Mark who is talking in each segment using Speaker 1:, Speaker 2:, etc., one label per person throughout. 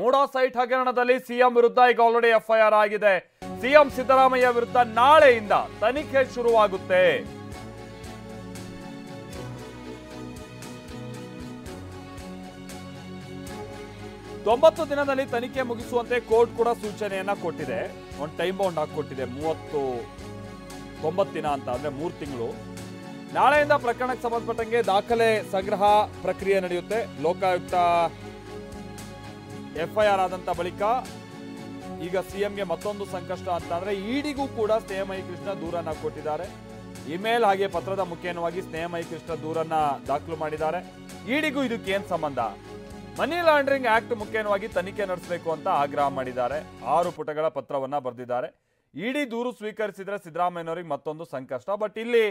Speaker 1: MUDA site ಹಗರಣದಲ್ಲಿ CM ವಿರುದ್ಧ ಈಗ ಆಲ್ರೆಡಿ ಎಫ್ಐಆರ್ ಆಗಿದೆ. ಸಿಎಂ ಸಿದ್ದರಾಮಯ್ಯ ವಿರುದ್ಧ ನಾಳೆಯಿಂದ ತನಿಖೆ ಶುರುವಾಗುತ್ತೆ. ತೊಂಬತ್ತು ದಿನದಲ್ಲಿ ತನಿಖೆ ಮುಗಿಸುವಂತೆ ಕೋರ್ಟ್ ಕೂಡ ಸೂಚನೆಯನ್ನ ಕೊಟ್ಟಿದೆ. ಒಂದು ಟೈಮ್ ಬೌಂಡ್ ಹಾಕೊಟ್ಟಿದೆ 90 ದಿನ ಅಂತ, ಅಂದ್ರೆ 3 ತಿಂಗಳು. ನಾಳೆಯಿಂದ ಪ್ರಕರಣಕ್ಕೆ ಸಂಬಂಧಪಟ್ಟಂಗೆ ದಾಖಲೆ ಸಂಗ್ರಹ ಪ್ರಕ್ರಿಯೆ ನಡೆಯುತ್ತೆ. ಲೋಕಾಯುಕ್ತ ಎಫ್ಐಆರ್ ಆದಂತ ಬಳಿಕ ಈಗ ಸಿಎಂಗೆ ಮತ್ತೊಂದು ಸಂಕಷ್ಟ ಅಂತ ಅಂದ್ರೆ ಇಡಿಗೂ ಕೂಡ ಸ್ನೇಹಮಯಿ ಕೃಷ್ಣ ದೂರನ್ನ ಕೊಟ್ಟಿದ್ದಾರೆ. ಇಮೇಲ್ ಹಾಗೆ ಪತ್ರದ ಮುಖೇನವಾಗಿ ಸ್ನೇಹಮಯಿ ಕೃಷ್ಣ ದೂರನ್ನ ದಾಖಲು ಮಾಡಿದ್ದಾರೆ. ಇಡಿಗೂ ಇದಕ್ಕೆ ಏನ್ ಸಂಬಂಧ? ಮನಿ ಲಾಂಡ್ರಿಂಗ್ ಆಕ್ಟ್ ಮುಖೇನವಾಗಿ ತನಿಖೆ ನಡೆಸಬೇಕು ಅಂತ ಆಗ್ರಹ ಮಾಡಿದ್ದಾರೆ. 6 ಪುಟಗಳ ಪತ್ರವನ್ನ ಬರೆದಿದ್ದಾರೆ. ಇಡಿ ದೂರು ಸ್ವೀಕರಿಸಿದ್ರೆ ಸಿದ್ದರಾಮಯ್ಯನವರಿಗೆ ಮತ್ತೊಂದು ಸಂಕಷ್ಟ. ಬಟ್ ಇಲ್ಲಿ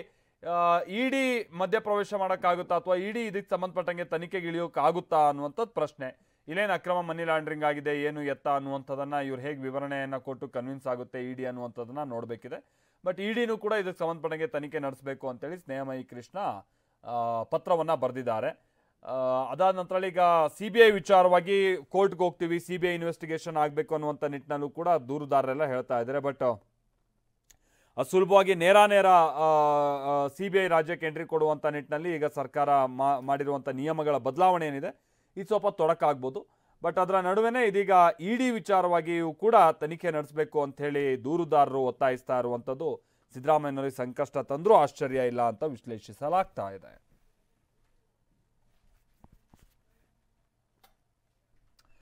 Speaker 1: ಇಡಿ ಮಧ್ಯಪ್ರವೇಶ ಮಾಡೋಕ್ಕಾಗುತ್ತಾ ಅಥವಾ ಇಡಿ ಇದಕ್ಕೆ ಸಂಬಂಧಪಟ್ಟಂಗೆ ತನಿಖೆಗೆ ಇಳಿಯೋಕ್ಕಾಗುತ್ತಾ ಅನ್ನುವಂಥದ್ದು ಪ್ರಶ್ನೆ. ಇಲ್ಲೇನು ಅಕ್ರಮ ಮನಿ ಲಾಂಡ್ರಿಂಗ್ ಆಗಿದೆ, ಏನು ಎತ್ತ ಅನ್ನುವಂಥದ್ದನ್ನ ಇವ್ರು ಹೇಗೆ ವಿವರಣೆಯನ್ನ ಕೊಟ್ಟು ಕನ್ವಿನ್ಸ್ ಆಗುತ್ತೆ ಇಡಿ ಅನ್ನುವಂಥದ್ದನ್ನ ನೋಡಬೇಕಿದೆ. ಬಟ್ ಇಡಿನೂ ಕೂಡ ಇದಕ್ಕೆ ಸಂಬಂಧಪಟ್ಟಂಗೆ ತನಿಖೆ ನಡೆಸಬೇಕು ಅಂತೇಳಿ ಸ್ನೇಹಮಯಿ ಕೃಷ್ಣ ಪತ್ರವನ್ನ ಬರೆದಿದ್ದಾರೆ. ಅದಾದ ನಂತರ ಈಗ ಸಿಬಿಐ ವಿಚಾರವಾಗಿ ಕೋರ್ಟ್ಗೆ ಹೋಗ್ತೀವಿ, ಸಿಬಿಐ ಇನ್ವೆಸ್ಟಿಗೇಷನ್ ಆಗಬೇಕು ಅನ್ನುವಂಥ ನಿಟ್ಟಿನಲ್ಲೂ ಕೂಡ ದೂರುದಾರರೆಲ್ಲ ಹೇಳ್ತಾ ಇದ್ದಾರೆ. ಬಟ್ ಸುಲಭವಾಗಿ ನೇರ ಸಿಬಿಐ ರಾಜ್ಯಕ್ಕೆ ಎಂಟ್ರಿ ಕೊಡುವಂಥ ನಿಟ್ಟಿನಲ್ಲಿ ಈಗ ಸರ್ಕಾರ ಮಾಡಿರುವಂಥ ನಿಯಮಗಳ ಬದಲಾವಣೆ ಏನಿದೆ ಇದು ಸ್ವಲ್ಪ ತೊಡಕಾಗ್ಬೋದು. ಬಟ್ ಅದರ ನಡುವೆನೇ ಇದೀಗ ಇಡಿ ವಿಚಾರವಾಗಿಯೂ ಕೂಡ ತನಿಖೆ ನಡೆಸಬೇಕು ಅಂತ ಹೇಳಿ ದೂರುದಾರರು ಒತ್ತಾಯಿಸ್ತಾ ಇರುವಂಥದ್ದು ಸಿದ್ದರಾಮಯ್ಯನವರಿಗೆ ಸಂಕಷ್ಟ ತಂದ್ರೂ ಆಶ್ಚರ್ಯ ಇಲ್ಲ ಅಂತ ವಿಶ್ಲೇಷಿಸಲಾಗ್ತಾ ಇದೆ.